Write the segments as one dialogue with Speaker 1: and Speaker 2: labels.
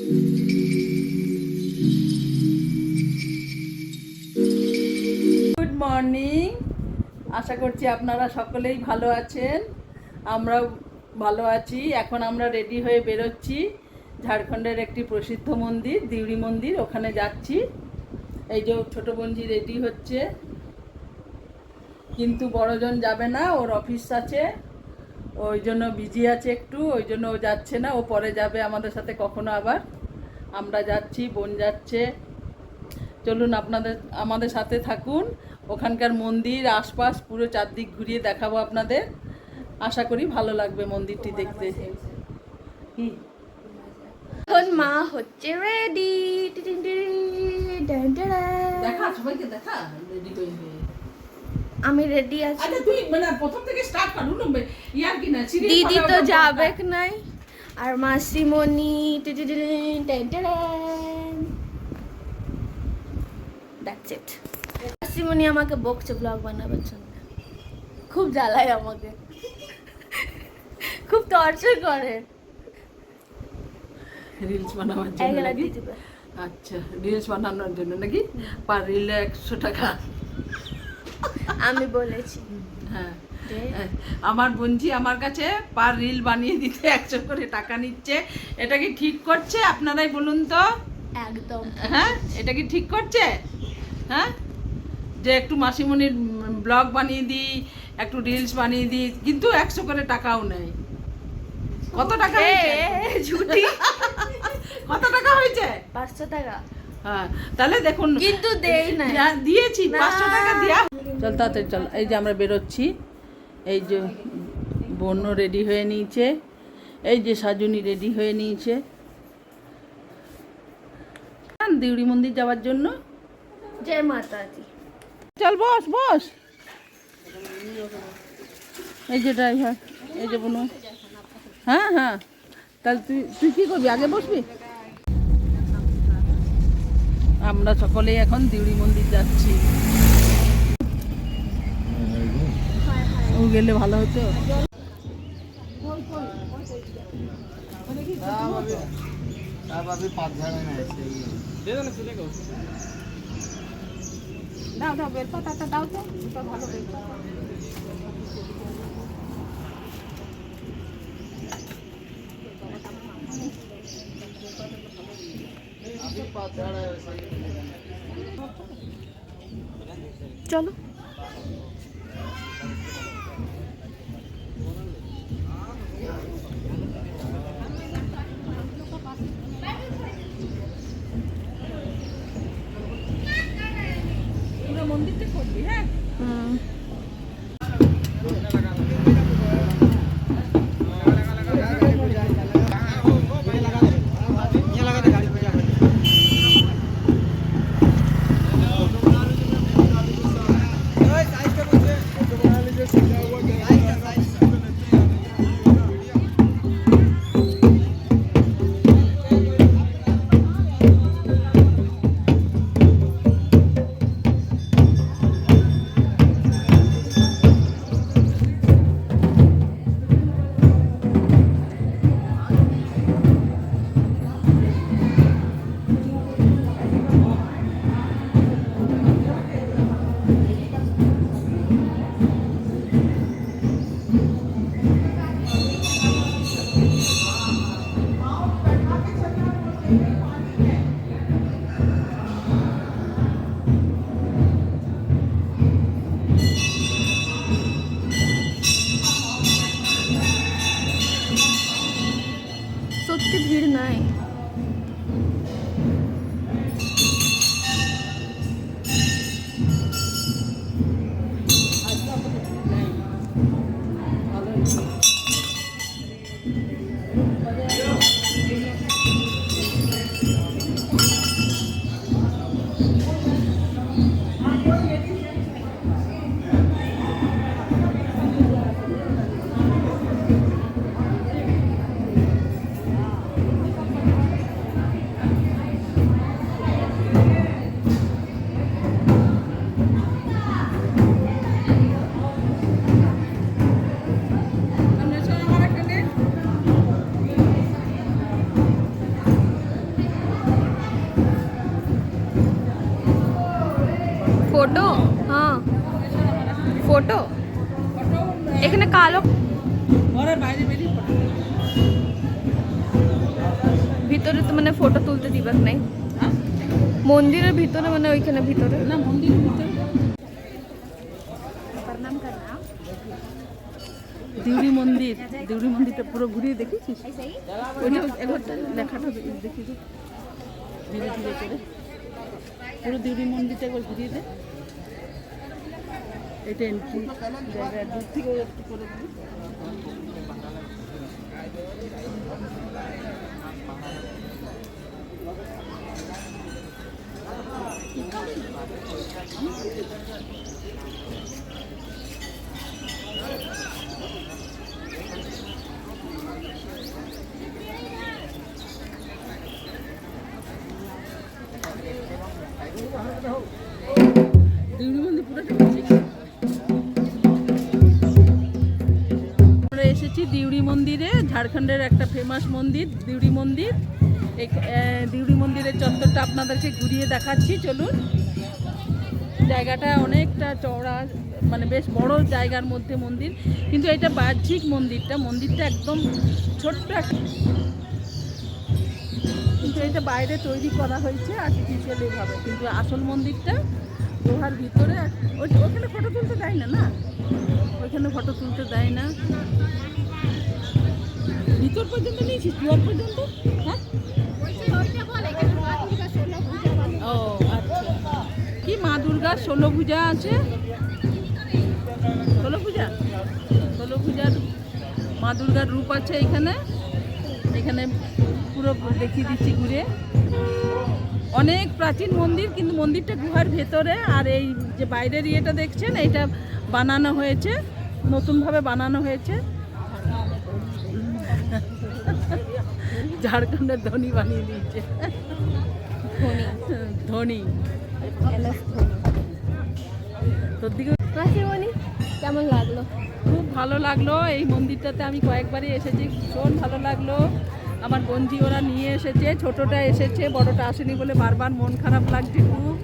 Speaker 1: Good morning, আশা করছি আপনারা সকলেই ভালো আছেন। আমরাও ভালো আছি। এখন আমরা রেডি হয়ে বেরোচ্ছি ঝাড়খণ্ডের একটি প্রসিদ্ধ মন্দির, দিউড়ি মন্দির, ওখানে যাচ্ছি। এই যে ছোটো বোনজি রেডি হচ্ছে, কিন্তু বড়জন যাবে না, ওর অফিস আছে, ওই জন্য বিজি আছে একটু, ওই জন্য ও যাচ্ছে না। ও পরে যাবে আমাদের সাথে কখনো আবার। আমরা যাচ্ছি, বোন যাচ্ছে। চলুন আমাদের সাথে থাকুন। ওখানকার মন্দির আশপাশ পুরো চারদিক ঘুরিয়ে দেখাবো আপনাদের। আশা করি ভালো লাগবে মন্দিরটি দেখতে।
Speaker 2: এখন মা হচ্ছে রেডি।
Speaker 1: দেখা সবাইকে দেখা রেডি হয়ে।
Speaker 2: আমি রেডি আছি।
Speaker 1: আচ্ছা তুই মানে প্রথম থেকে স্টার্ট করুন, ইয়ার কি না
Speaker 2: দিদি তো যাবে নাই, আর মাসিমণি দ্যাটস ইট। মাসিমণি আমাকে বকছে ব্লগ বানাবার জন্য, খুব জ্বালায় আমাকে, খুব টর্চার করে।
Speaker 1: রিলস বানাবার জন্য নাকি? আচ্ছা, রিলস বানানোর জন্য নাকি? পার রিলে 100 টাকা
Speaker 2: আমি বলেছি।
Speaker 1: হ্যাঁ, আমার বোনজি আমার কাছে পার রিল বানিয়ে দিতে 100 করে টাকা নিচ্ছে। এটা কি ঠিক করছে? আপনারাই বলুন তো।
Speaker 2: একদম।
Speaker 1: হ্যাঁ, এটা কি ঠিক করছে? হ্যাঁ, যে একটু মাসিমণির ব্লগ বানিয়ে দিই, একটু রিলস বানিয়ে দিই, কিন্তু 100 করে টাকাও নেয়। কত টাকা হয়েছে?
Speaker 2: ঝুটি।
Speaker 1: কত টাকা হয়েছে?
Speaker 2: 500 টাকা।
Speaker 1: হ্যাঁ, তাহলে দেখুন,
Speaker 2: কিন্তু দেই না,
Speaker 1: দিয়েছি 500 টাকা দিয়া। চল তাড়াতাড়ি চল। এই যে আমরা বেরোচ্ছি, এই যে বোনও রেডি হয়ে নিয়েছে, এই যে সাজুনি রেডি হয়ে নিয়েছে দিউড়ি মন্দির যাওয়ার জন্য।
Speaker 2: জয় মাতা দি।
Speaker 1: চল বস বস। এই যে ড্রাইভার, এই যে বোন। হ্যাঁ হ্যাঁ, তাহলে তুই কি করবি, আগে বসবি? আমরা সকলেই এখন দিউড়ি মন্দির যাচ্ছি। ও গেলে ভালো হতো। দাও দাও, বেলপাতাটা দাও তো, ওটা ভালো বেলপাতা।
Speaker 2: চলো।
Speaker 1: পুরো মন্দিরটা করবি? হ্যাঁ।
Speaker 2: সত্যি ভিড় নাই। ফটো এখানে কালো
Speaker 1: ঘরের বাইরে বেরিয়ে ফটো
Speaker 2: ভিতরে তো মানে ফটো তুলতে দিবার নাই মন্দিরের ভিতরে মানে ওইখানে ভিতরে
Speaker 1: না মন্দিরের ভিতরে দিউরি মন্দির দিউরি মন্দিরটা পুরো ঘুরিয়ে দেখেছিস ওইটা একবার লেখাটা দেখি তো ধীরে ধীরে করে পুরো দিউরি মন্দিরটা একবার ঘুরিয়ে দে এটা এন্ট্রি জায়গা দূর থেকে একটু করে দিই দিউরি মন্দির পুরোটা ঘুরছি আমরা এসেছি দিউরি মন্দিরে ঝাড়খণ্ডের একটা ফেমাস মন্দির দিউরি মন্দির এই দিউরি মন্দিরের চত্বরটা আপনাদেরকে ঘুরিয়ে দেখাচ্ছি চলুন জায়গাটা অনেকটা চওড়া মানে বেশ বড় জায়গার মধ্যে মন্দির কিন্তু এটা বাহ্যিক মন্দিরটা একদম ছোট্ট কিন্তু এটা বাইরে তৈরি করা হয়েছে আর্টিফিশিয়ালি ভাবে কিন্তু আসল মন্দিরটা গুহার ভিতরে ওখানে ফটো তুলতে দেয় না ওইখানে ফটো তুলতে দেয় না ভিতর পর্যন্ত নিয়েছিস দুয়ার পর্যন্ত হ্যাঁ ও আচ্ছা কি মা দুর্গা 16 পূজা আছে 16 পূজার মা দুর্গার রূপ আছে এখানে পুরো দেখিয়ে দিচ্ছি ঘুরে অনেক প্রাচীন মন্দির কিন্তু মন্দিরটা গুহার ভেতরে আর এই যে বাইরের ইয়েটা দেখছেন এটা বানানো হয়েছে নতুনভাবে বানানো হয়েছে ঝাড়খণ্ডের ধনী বানিয়ে দিয়েছে ধনী তোর দিকে
Speaker 2: কেমন লাগলো
Speaker 1: খুব ভালো লাগলো এই মন্দিরটাতে আমি কয়েকবারই এসেছি ভীষণ ভালো লাগলো আমার বন্ধু ওরা নিয়ে এসেছে ছোটটা এসেছে বড়টা আসেনি বলে বারবার মন খারাপ লাগছে খুব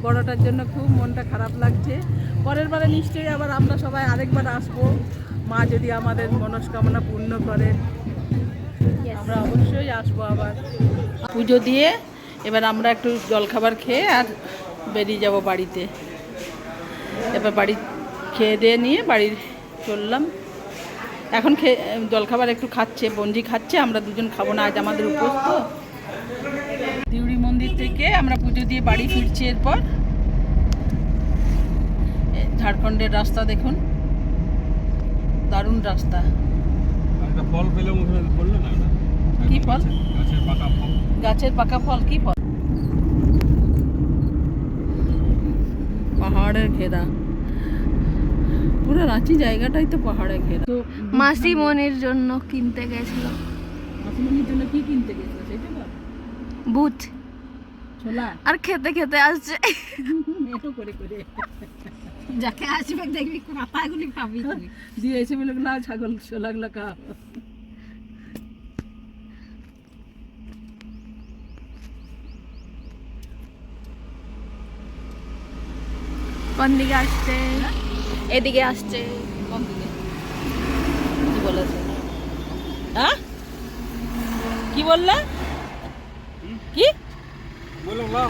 Speaker 1: বড়টার জন্য খুব মনটা খারাপ লাগছে পরের বারে নিশ্চয়ই আবার আমরা সবাই আরেকবার আসবো মা যদি আমাদের মনস্কামনা পূর্ণ করে আমরা অবশ্যই আসবো আবার পুজো দিয়ে এবার আমরা একটু জলখাবার খেয়ে আর বেরিয়ে যাব বাড়িতে এবার বাড়ি খেয়ে দিয়ে নিয়ে বাড়ি চললাম এখন জলখাবার একটু খাচ্ছে বঞ্জি খাচ্ছে আমরা দুজন খাবো না আজ আমাদের উপোস তো দিউরি মন্দির থেকে আমরা পুজো দিয়ে বাড়ি ফিরছি এরপর ঝাড়খণ্ডের রাস্তা দেখুন দারুণ রাস্তা
Speaker 3: ফল পেলে বললো না
Speaker 1: কি ফল
Speaker 3: গাছের পাকা ফল
Speaker 1: কি ফল পাহাড়ের ঘেরা পুরো রাঁচি জায়গাটাই তো পাহাড়ে ঘেরা তো
Speaker 2: মাসিমণির জন্য কিনতে গেছিল
Speaker 1: মাসিমণির জন্য কি কিনতে গেছিল সেটা বল
Speaker 2: বুট
Speaker 1: ছোলা
Speaker 2: আর খেতে খেতে আসছে
Speaker 1: এটো করে
Speaker 2: যাকে আসবে দেখবি পাতাগুলি পাবি
Speaker 1: দিয়ে এসে বলে না ছাগল ছোলাগুলো খা
Speaker 2: কোন দিকে আসছে এদিকে আসছে
Speaker 1: কোন দিকে কি বলেছে হ্যাঁ কি বললা কি
Speaker 3: বললাম লাও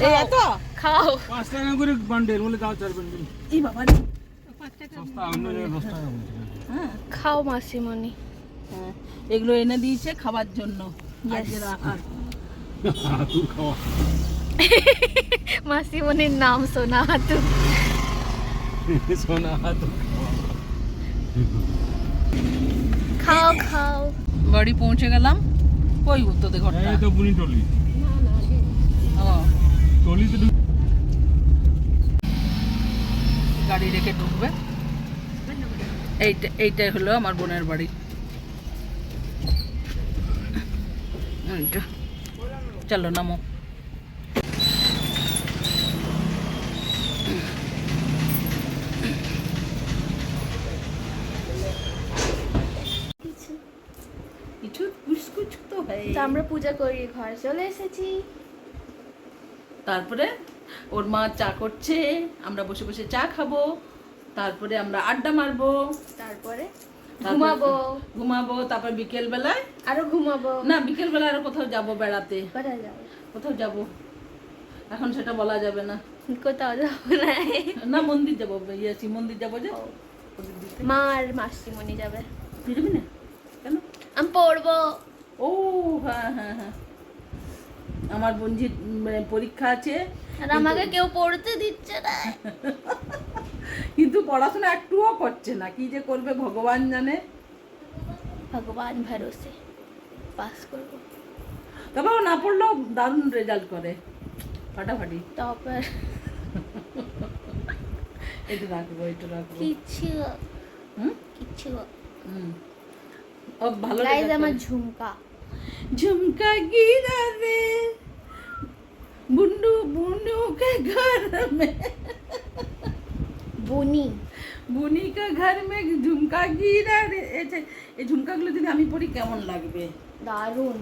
Speaker 1: এই এত
Speaker 2: খাও
Speaker 3: 5 টাকা করে বান্ডেল বলে দাও 4 বান্ডেল
Speaker 1: এই বাবা রে 5 টাকা
Speaker 3: সস্তা অন্য জায়গায় 10 টাকা বলছে
Speaker 1: হ্যাঁ
Speaker 2: খাও মাসিমণি
Speaker 1: হ্যাঁ এগুলো এনে দিয়েছে খাবার জন্য আজকের আহার
Speaker 3: তুই খাওয়া
Speaker 2: মাসিমণির নাম সোনা হাতু
Speaker 3: সোনা হাত
Speaker 2: খাও খাও
Speaker 1: বাড়ি পৌঁছে গেলাম কই তোদের ঘরটা
Speaker 3: এই তো বুনি টলি
Speaker 1: ও
Speaker 3: টলি তো
Speaker 1: গাড়ি রেখে ঢুকবে এইটাই হলো আমার বোনের বাড়ি এইটা চলো নামো কিছু কুছ তো হয়
Speaker 2: তো আমরা পূজা করি ঘরে চলে এসেছি
Speaker 1: তারপরে ওর মা চা করছে আমরা বসে বসে চা খাবো তারপরে আমরা আড্ডা মারবো,
Speaker 2: তারপরে
Speaker 1: তারপরে
Speaker 2: ঘুমাবো,
Speaker 1: ঘুমাবো, তারপর বিকেল বেলায়
Speaker 2: আরো ঘুমাবো,
Speaker 1: না বিকেল বেলায় আরো কোথাও যাব বেড়াতে,
Speaker 2: কোথায় যাবো?
Speaker 1: কোথাও যাব এখন সেটা বলা যাবে না।
Speaker 2: কোথাও যাবো না।
Speaker 1: না মন্দির যাবো, ইয়েছি মন্দির যাবো যে
Speaker 2: ও,
Speaker 1: ওদের দিক থেকে।
Speaker 2: মা আর মাসিমণি যাবে।
Speaker 1: তুই যাবি না কেন?
Speaker 2: আমি পড়বো।
Speaker 1: ও হ্যাঁ হ্যাঁ হ্যাঁ, আমার বঞ্জির পরীক্ষা আছে,
Speaker 2: আর আমাকে কেউ পড়তে দিচ্ছে না।
Speaker 1: কিন্তু পড়াশোনা একটুও করছে না, কি যে করবে ভগবান জানে।
Speaker 2: ভগবান ভরসে পাস করবো।
Speaker 1: তবে ও না পড়লেও দারুণ রেজাল্ট করে, ফাটাফাটি।
Speaker 2: তারপর
Speaker 1: একটু রাখবো, একটু রাখবো।
Speaker 2: কিচ্ছু
Speaker 1: হুম
Speaker 2: কিচ্ছু।
Speaker 1: হুম, ও ভালো
Speaker 2: গাইজ
Speaker 1: result
Speaker 2: আমার
Speaker 1: করে।
Speaker 2: ঝুমকা,
Speaker 1: झुमका गिरा रे बुंडू बुंडू के घर में,
Speaker 2: বনি
Speaker 1: বুনি কা ঘর মে ঝুমকা গিরা রে। এই ঝুমকাগুলো যদি আমি পড়ি কেমন লাগবে?
Speaker 2: দারুণ।